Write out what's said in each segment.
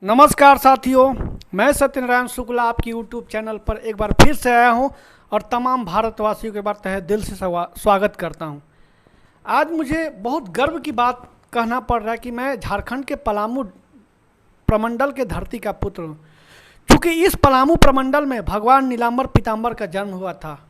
नमस्कार साथियों, मैं सत्यनारायण शुक्ला आपकी यूट्यूब चैनल पर एक बार फिर से आया हूं और तमाम भारतवासियों के बार तहे दिल से स्वागत करता हूं। आज मुझे बहुत गर्व की बात कहना पड़ रहा है कि मैं झारखंड के पलामू प्रमंडल के धरती का पुत्र हूं। चूँकि इस पलामू प्रमंडल में भगवान नीलांबर पीताम्बर का जन्म हुआ था,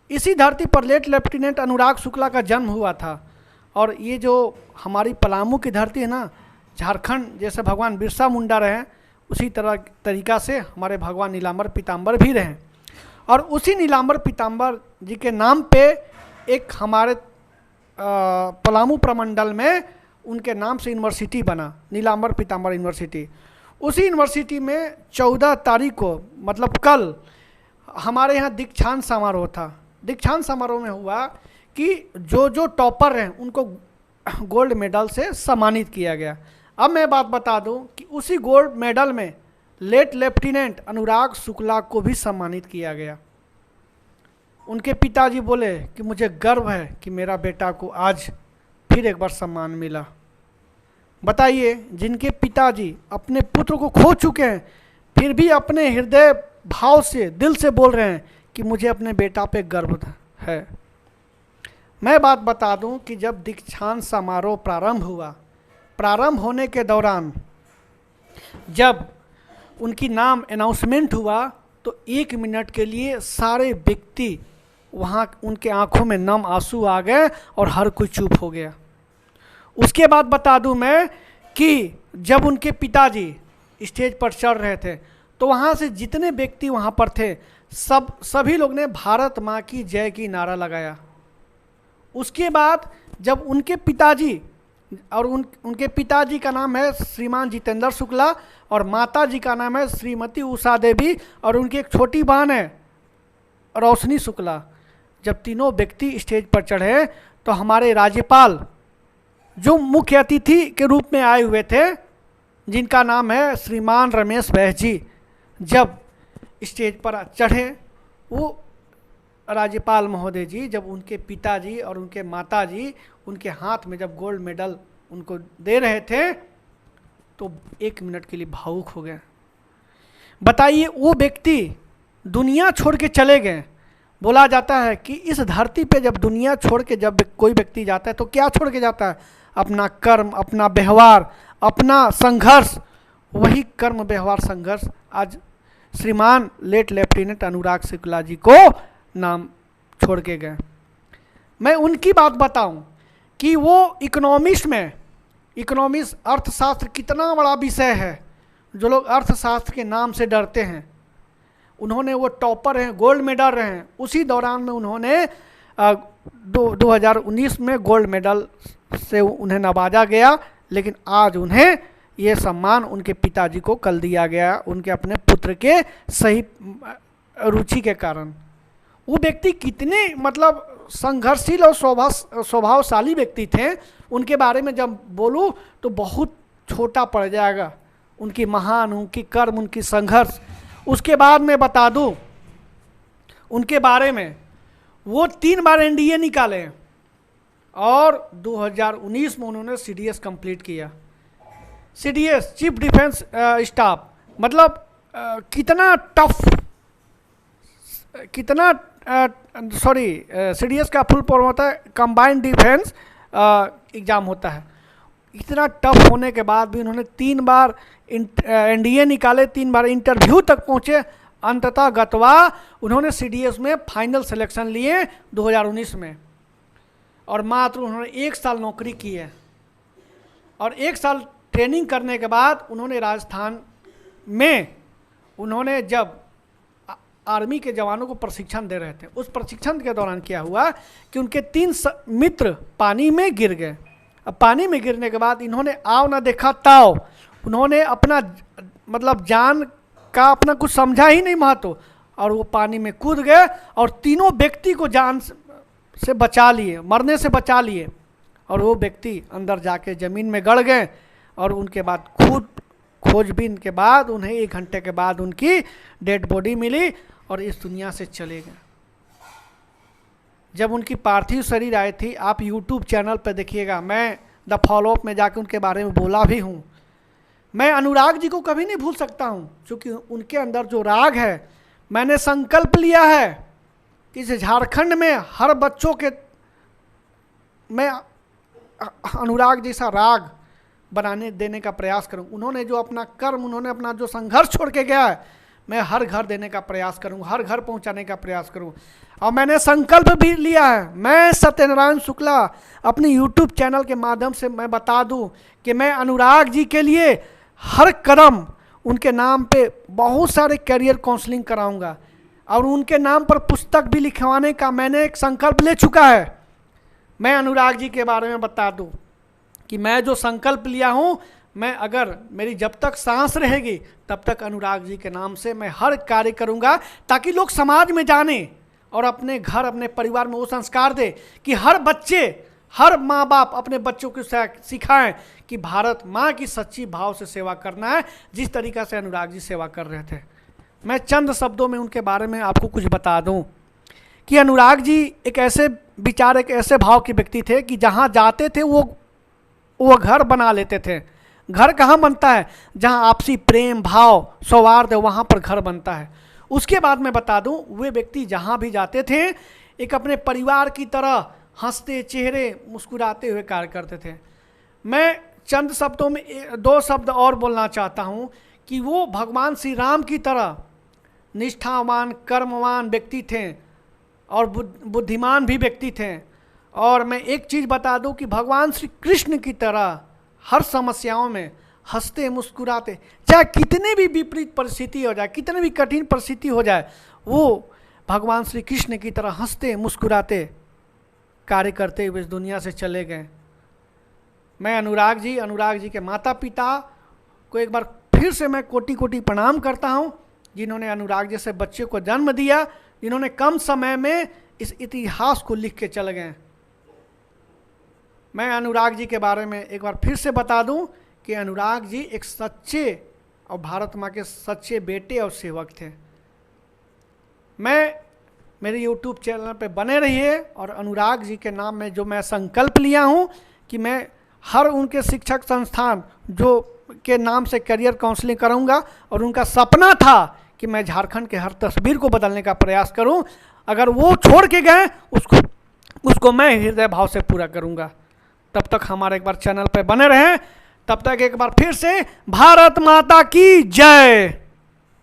इसी धरती पर लेट लेफ्टिनेंट अनुराग शुक्ला का जन्म हुआ था। और ये जो हमारी पलामू की धरती है ना, झारखंड जैसे भगवान बिरसा मुंडा रहे, उसी तरीका से हमारे भगवान नीलांबर पीताम्बर भी रहे। और उसी नीलांबर पीताम्बर जी के नाम पे एक हमारे पलामू प्रमंडल में उनके नाम से यूनिवर्सिटी बना, नीलांबर पीताम्बर यूनिवर्सिटी। उसी यूनिवर्सिटी में 14 तारीख को, मतलब कल, हमारे यहाँ दीक्षांत समारोह था। दीक्षांत समारोह में हुआ कि जो टॉपर हैं उनको गोल्ड मेडल से सम्मानित किया गया। अब मैं बात बता दूं कि उसी गोल्ड मेडल में लेट लेफ्टिनेंट अनुराग शुक्ला को भी सम्मानित किया गया। उनके पिताजी बोले कि मुझे गर्व है कि मेरा बेटा को आज फिर एक बार सम्मान मिला। बताइए, जिनके पिताजी अपने पुत्र को खो चुके हैं, फिर भी अपने हृदय भाव से, दिल से बोल रहे हैं कि मुझे अपने बेटा पे गर्व है। मैं बात बता दूं कि जब दीक्षांत समारोह प्रारंभ होने के दौरान जब उनकी नाम अनाउंसमेंट हुआ तो 1 मिनट के लिए सारे व्यक्ति वहाँ, उनके आंखों में नम आंसू आ गए और हर कोई चुप हो गया। उसके बाद बता दूं मैं कि जब उनके पिताजी स्टेज पर चढ़ रहे थे तो वहाँ से जितने व्यक्ति वहाँ पर थे, सभी लोग ने भारत माँ की जय की नारा लगाया। उसके बाद जब उनके पिताजी, और उनके पिताजी का नाम है श्रीमान जितेंद्र शुक्ला और माता जी का नाम है श्रीमती उषा देवी, और उनकी एक छोटी बहन है रोशनी शुक्ला। जब तीनों व्यक्ति स्टेज पर चढ़े तो हमारे राज्यपाल, जो मुख्य अतिथि के रूप में आए हुए थे, जिनका नाम है श्रीमान रमेश बैस जी, जब स्टेज पर चढ़े, वो राज्यपाल महोदय जी जब उनके पिताजी और उनके माताजी उनके हाथ में जब गोल्ड मेडल उनको दे रहे थे तो 1 मिनट के लिए भावुक हो गए। बताइए, वो व्यक्ति दुनिया छोड़ के चले गए। बोला जाता है कि इस धरती पे जब दुनिया छोड़ के जब कोई व्यक्ति जाता है तो क्या छोड़ के जाता है? अपना कर्म, अपना व्यवहार, अपना संघर्ष। वही कर्म, व्यवहार, संघर्ष आज श्रीमान लेट लेफ्टिनेंट अनुराग शुक्ला जी को नाम छोड़ के गए। मैं उनकी बात बताऊं कि वो इकोनॉमिक्स अर्थशास्त्र कितना बड़ा विषय है। जो लोग अर्थशास्त्र के नाम से डरते हैं, उन्होंने, वो टॉपर हैं, गोल्ड मेडल रहे हैं। उसी दौरान में उन्होंने 2019 में गोल्ड मेडल से उन्हें नवाजा गया। लेकिन आज उन्हें ये सम्मान उनके पिताजी को कल दिया गया, उनके अपने पुत्र के सही रुचि के कारण। वो व्यक्ति कितने, मतलब, संघर्षशील और स्वभावशाली व्यक्ति थे, उनके बारे में जब बोलूं तो बहुत छोटा पड़ जाएगा। उनकी महान, उनकी कर्म, उनकी संघर्ष। उसके बाद मैं बता दूं उनके बारे में, वो 3 बार एनडीए निकाले और 2019 में उन्होंने सीडीएस कंप्लीट किया। सीडीएस, चीफ डिफेंस स्टाफ, मतलब सीडीएस का फुल फॉर्म होता है कंबाइंड डिफेंस एग्ज़ाम होता है। इतना टफ होने के बाद भी उन्होंने 3 बार एनडीए निकाले, 3 बार इंटरव्यू तक पहुँचे। अंततः गतवा उन्होंने सीडीएस में फाइनल सिलेक्शन लिए 2019 में, और मात्र उन्होंने 1 साल नौकरी की है। और 1 साल ट्रेनिंग करने के बाद उन्होंने राजस्थान में, उन्होंने जब आर्मी के जवानों को प्रशिक्षण दे रहे थे, उस प्रशिक्षण के दौरान क्या हुआ कि उनके 3 मित्र पानी में गिर गए। अब पानी में गिरने के बाद इन्होंने आव ना देखा ताव, उन्होंने अपना, मतलब, जान का अपना कुछ समझा ही नहीं महत्व, और वो पानी में कूद गए और तीनों व्यक्ति को जान से बचा लिए, मरने से बचा लिए। और वो व्यक्ति अंदर जाके ज़मीन में गड़ गए, और उनके बाद खोजबीन के बाद उन्हें 1 घंटे के बाद उनकी डेड बॉडी मिली और इस दुनिया से चले गए। जब उनकी पार्थिव शरीर आई थी, आप यूट्यूब चैनल पर देखिएगा, मैं द फॉलोअप में जाकर उनके बारे में बोला भी हूँ। मैं अनुराग जी को कभी नहीं भूल सकता हूँ, क्योंकि उनके अंदर जो राग है, मैंने संकल्प लिया है कि इस झारखंड में हर बच्चों के मैं अनुराग जैसा राग बनाने देने का प्रयास करूं। उन्होंने जो अपना कर्म, उन्होंने अपना जो संघर्ष छोड़ के गया है, मैं हर घर देने का प्रयास करूं, हर घर पहुंचाने का प्रयास करूं। और मैंने संकल्प भी लिया है, मैं सत्यनारायण शुक्ला अपने YouTube चैनल के माध्यम से मैं बता दूं कि मैं अनुराग जी के लिए हर कदम उनके नाम पे बहुत सारे करियर काउंसलिंग कराऊंगा, और उनके नाम पर पुस्तक भी लिखवाने का मैंने एक संकल्प ले चुका है। मैं अनुराग जी के बारे में बता दूं कि मैं जो संकल्प लिया हूं, मैं अगर मेरी जब तक सांस रहेगी तब तक अनुराग जी के नाम से मैं हर कार्य करूंगा, ताकि लोग समाज में जाने और अपने घर, अपने परिवार में वो संस्कार दे कि हर बच्चे, हर माँ बाप अपने बच्चों को सिखाएं कि भारत माँ की सच्ची भाव से सेवा करना है, जिस तरीका से अनुराग जी सेवा कर रहे थे। मैं चंद शब्दों में उनके बारे में आपको कुछ बता दूं कि अनुराग जी एक ऐसे विचार, एक ऐसे भाव के व्यक्ति थे कि जहाँ जाते थे वो घर बना लेते थे। घर कहाँ बनता है? जहाँ आपसी प्रेम भाव, सौहार्द है, वहाँ पर घर बनता है। उसके बाद मैं बता दूं, वे व्यक्ति जहाँ भी जाते थे एक अपने परिवार की तरह हंसते चेहरे मुस्कुराते हुए कार्य करते थे। मैं चंद शब्दों में दो शब्द और बोलना चाहता हूँ कि वो भगवान श्री राम की तरह निष्ठावान, कर्मवान व्यक्ति थे और बुद्धिमान भी व्यक्ति थे। और मैं एक चीज़ बता दूं कि भगवान श्री कृष्ण की तरह हर समस्याओं में हंसते मुस्कुराते, चाहे कितनी भी विपरीत परिस्थिति हो जाए, कितनी भी कठिन परिस्थिति हो जाए, वो भगवान श्री कृष्ण की तरह हंसते मुस्कुराते कार्य करते हुए इस दुनिया से चले गए। मैं अनुराग जी के माता पिता को एक बार फिर से मैं कोटि कोटि प्रणाम करता हूँ, जिन्होंने अनुराग जैसे बच्चे को जन्म दिया, जिन्होंने कम समय में इस इतिहास को लिख के चले गए। मैं अनुराग जी के बारे में एक बार फिर से बता दूं कि अनुराग जी एक सच्चे और भारत माँ के सच्चे बेटे और सेवक थे। मैं मेरे YouTube चैनल पे बने रहिए, और अनुराग जी के नाम में जो मैं संकल्प लिया हूं कि मैं हर उनके शिक्षक संस्थान जो के नाम से करियर काउंसलिंग करूंगा, और उनका सपना था कि मैं झारखंड के हर तस्वीर को बदलने का प्रयास करूं। अगर वो छोड़ के गए उसको मैं हृदय भाव से पूरा करूंगा। तब तक हमारे एक बार चैनल पे बने रहें। तब तक एक बार फिर से भारत माता की जय।